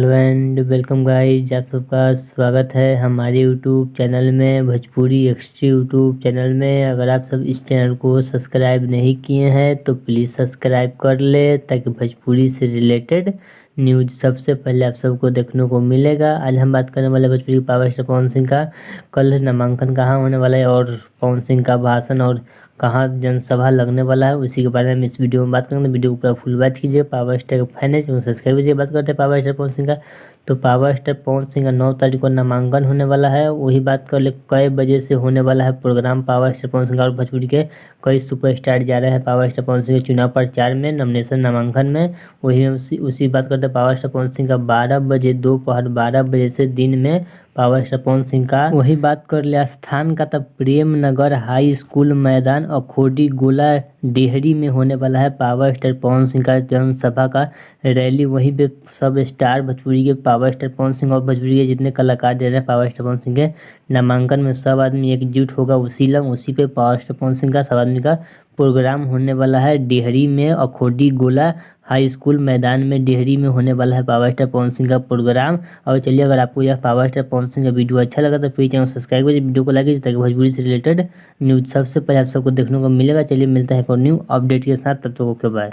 Hello and welcome guys, आप सबका स्वागत है हमारे यूट्यूब चैनल में, भोजपुरी एक्सट्री यूट्यूब चैनल में। अगर आप सब इस चैनल को सब्सक्राइब नहीं किए हैं तो प्लीज़ सब्सक्राइब कर ले, ताकि भोजपुरी से रिलेटेड न्यूज सबसे पहले आप सबको देखने को मिलेगा। आज हम बात करने वाले भोजपुरी पावर स्टार पवन सिंह का कल नामांकन कहाँ होने वाला है, और पवन सिंह का भाषण और कहाँ जनसभा लगने वाला है, उसी के बारे में इस वीडियो में बात करेंगे। वीडियो को पूरा फुल वॉच कीजिए। पावर स्टार का फैन है चैनल सब्सक्राइब कीजिए। बात करते हैं पावर स्टार पवन सिंह का। तो पावर स्टार पवन सिंह का 9 तारीख को नामांकन होने वाला है। वही बात कर ले कई बजे से होने वाला है programme power star Pawan Singh का, और भोजपुरी के कई सुपरस्टार जा रहे हैं पावर स्टार पवन सिंह के चुनाव प्रचार में, नॉमिनेशन नामांकन में। वही उसी बात करते हैं पावर स्टार पवन सिंह का 12 बजे दोपहर 12 बजे से दिन में पावर स्टार पवन सिंह का वही बात कर ले स्थान का तब प्रेम नगर हाई स्कूल मैदान अखोडी गोला डेहरी में होने वाला है पावर स्टार पवन सिंह का जनसभा का रैली। वहीं पे सब स्टार भोजपुरी के पावर स्टार पवन सिंह और भोजपुरी के जितने कलाकार दे रहे हैं पावर स्टार पवन सिंह के नामांकन में, सब आदमी एकजुट होगा उसी पे पावर स्टार पवन सिंह का सब आदमी का प्रोग्राम होने वाला है डेहरी में अखोडी गोला हाई स्कूल मैदान में। डेहरी में होने वाला है पावर स्टार पवन सिंह का प्रोग्राम। और चलिए, अगर आपको यह पावर स्टार पवन सिंह का वीडियो अच्छा लगा तो प्लीज चैनल सब्सक्राइब कीजिए, वीडियो को लाइक कीजिए, ताकि भोजपुरी से रिलेटेड न्यूज सबसे पहले आप सबको देखने को मिलेगा। चलिए मिलता है एक और न्यू अपडेट के साथ, तब तक ओके बाय।